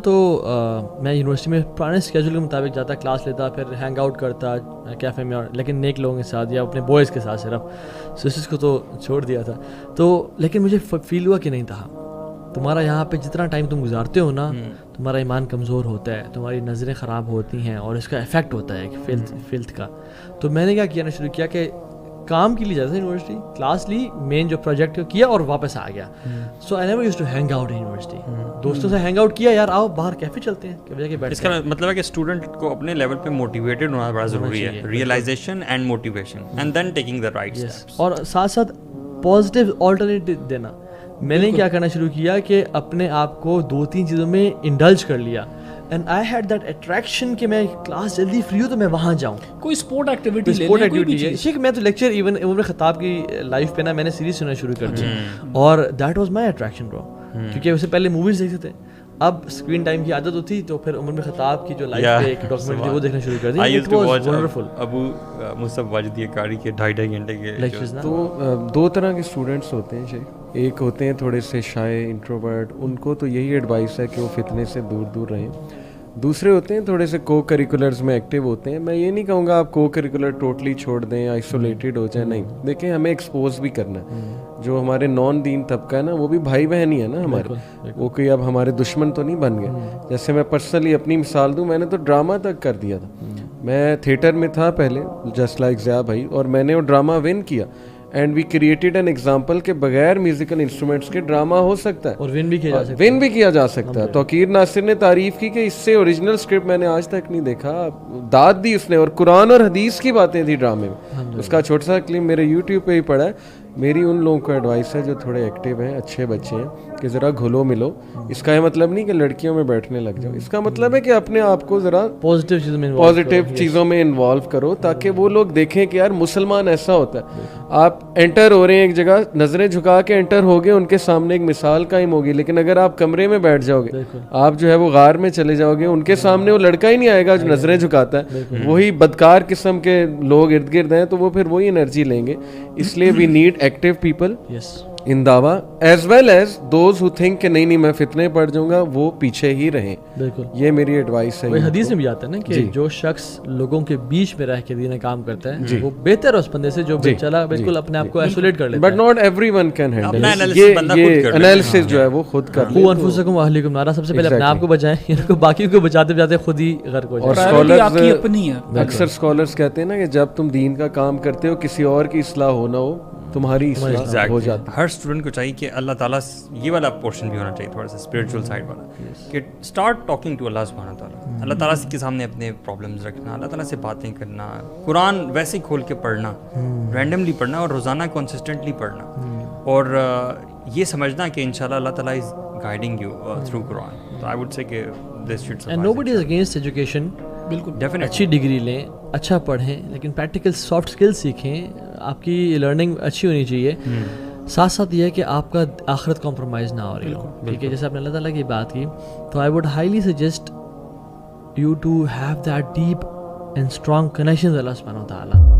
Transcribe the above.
تو میں یونیورسٹی میں پرانے اسکیجول کے مطابق جاتا، کلاس لیتا، پھر ہینگ آؤٹ کرتا کیفے میں، اور لیکن نیک لوگوں کے ساتھ یا اپنے بوائز کے ساتھ صرف، سسٹرس کو تو چھوڑ دیا تھا. تو لیکن مجھے فیل ہوا کہ نہیں تھا. تمہارا یہاں پہ جتنا ٹائم تم گزارتے ہو نا، تمہارا ایمان کمزور ہوتا ہے، تمہاری نظریں خراب ہوتی ہیں، اور اس کا افیکٹ ہوتا ہے فلتھ کا. تو میں نے کیا کیا نا، شروع کیا کہ کام کے لیے جاتا تھا یونیورسٹی، کلاس لی، مین جو پروجیکٹ کیا اور واپس آ گیا. So I never used to hang out in university. دوستوں سے ہینگ آؤٹ کیا، یار آؤ باہر کیفے چلتے ہیں، کہ وجہ کہ بیٹھ. اس کا مطلب ہے کہ اسٹوڈنٹ کو اپنے لیول پہ موٹیویٹڈ ہونا بڑا ضروری ہے، realization and motivation and then taking the right steps, اور ساتھ ساتھ پازیٹیو آلٹرنیٹیو دینا. میں نے کیا کرنا شروع کیا کہ اپنے آپ کو 2-3 چیزوں میں انڈلج کر لیا. And I had that attraction کہ میں کلاس جلدی فری ہوں تو میں وہاں جاؤں، کوئی اسپورٹ ایکٹیویٹی ہے. شیخ میں تو لیکچر ایون عمر خطاب کی لائف پہ نا میں نے سیریز سننا شروع کر دی، اور دیٹ واز مائی اٹریکشن برو. کیونکہ اس سے پہلے موویز دیکھتے تھے، اب اسکرین ٹائم کی عادت ہوتی تو پھر عمر خطاب کی جو لائف پہ ایک ڈاکیومنٹری وہ دیکھنا شروع کر دی. It was wonderful. Abu Mustafa Wajidi قاری کے 2.5 گھنٹے کے لیکچرز. تو 2 طرح کے اسٹوڈنٹس ہوتے ہیں شیخ. ایک ہوتے ہیں تھوڑے سے شائع انٹروورٹ، ان کو تو یہی ایڈوائس ہے کہ وہ فتنے سے دور دور رہیں. دوسرے ہوتے ہیں تھوڑے سے کو کریکولرز میں ایکٹیو ہوتے ہیں. میں یہ نہیں کہوں گا آپ کو کریکولر ٹوٹلی چھوڑ دیں، آئسولیٹڈ ہو جائیں، نہیں. دیکھیں ہمیں ایکسپوز بھی کرنا ہے. جو ہمارے نان دین طبقہ ہے نا، وہ بھی بھائی بہن ہی ہے نا ہمارے، وہ کوئی اب ہمارے دشمن تو نہیں بن گئے. جیسے میں پرسنلی اپنی مثال دوں، میں نے تو ڈرامہ تک کر دیا تھا. میں تھیٹر میں تھا پہلے جسٹ لائک ضیاء بھائی، اور میں نے وہ ڈرامہ ون کیا. And we created an example کہ بغیر میوزیکل انسٹرومنٹس کے ڈرامہ ہو سکتا ہے، اور ون بھی کیا جا سکتا ہے. توقیر ناصر نے تعریف کی کہ اس سے اوریجنل اسکرپٹ میں نے آج تک نہیں دیکھا. داد دی اس نے، اور قرآن اور حدیث کی باتیں تھی ڈرامے میں. اس کا چھوٹا سا کلپ میرے یوٹیوب پہ ہی پڑا ہے. میری ان لوگوں کو ایڈوائس ہے جو تھوڑے ایکٹیو ہیں، اچھے بچے ہیں، کہ ذرا گھلو ملو. اس کا یہ مطلب نہیں کہ لڑکیوں میں بیٹھنے لگ جاؤ، اس کا مطلب ہے کہ اپنے آپ کو ذرا پازیٹیو چیزوں میں انوالو کرو، تاکہ وہ لوگ دیکھیں کہ یار مسلمان ایسا ہوتا ہے. آپ انٹر ہو رہے ہیں ایک جگہ، نظریں جھکا کے انٹر ہو گے، ان کے سامنے ایک مثال قائم ہوگی. لیکن اگر آپ کمرے میں بیٹھ جاؤ گے، آپ جو ہے وہ غار میں چلے جاؤ گے، ان کے سامنے وہ لڑکا ہی نہیں آئے گا جو نظریں جھکاتا ہے. وہی بدکار قسم کے لوگ ارد گرد ہیں، تو وہ پھر وہی انرجی لیں گے. اس لیے we need active people in دعویٰ as well as those who think کہ نہیں میں فتنے پڑ جاؤں گا، وہ پیچھے ہی رہیں. بالکل، یہ میری ایڈوائس ہے. حدیث میں بھی آتا ہے نا کہ جو شخص لوگوں کے بیچ میں رہ کے دین کام کرتا ہے وہ بہتر ہے اس بندے سے جو چلا بالکل اپنے آپ کو ایسولیٹ کر لیتا ہے. But not every one can handle. یہ انالیسس جو ہے وہ خود کر لے. انفسکم واہلیکم نارا، سب سے پہلے اپنے آپ کو بچائیں، باقی کو بچاتے بچاتے خود ہی غرق ہو جائیں. اور اکثر اسکالرس کہتے ہیں نا کہ جب تم دین کا کام کرتے ہو، کسی اور کی اصلاح ہو نہ ہو، تمہاری اصلاح ہو جاتی. ہر اسٹوڈنٹ کو چاہیے کہ اللہ تعالیٰ، یہ والا پورشن بھی ہونا چاہیے تھوڑا سا اسپریچول سائڈ والا، کہ اسٹارٹ ٹاکنگ ٹو اللہ سبحانہ تعالیٰ. اللہ تعالیٰ کے سامنے اپنے پرابلمز رکھنا، اللہ تعالیٰ سے باتیں کرنا، قرآن ویسے ہی کھول کے پڑھنا، رینڈملی پڑھنا اور روزانہ کنسسٹنٹلی پڑھنا، اور یہ سمجھنا کہ انشاءاللہ اللہ تعالیٰ از گائیڈنگ یو تھرو قرآن. تو آئی وڈ سے کہ this should سفائز. And nobody is against education. بالکل، اچھی ڈگری لیں، اچھا پڑھیں، لیکن پریکٹیکل سافٹ اسکل سیکھیں. آپ کی لرننگ اچھی ہونی چاہیے. ساتھ ساتھ یہ ہے کہ آپ کا آخرت کمپرومائز نہ ہو رہی ہو. ٹھیک ہے، جیسے آپ نے اللہ تعالیٰ کی بات کی، تو I would highly suggest you to have that deep and strong connection اللہ سبحانہ و تعالیٰ.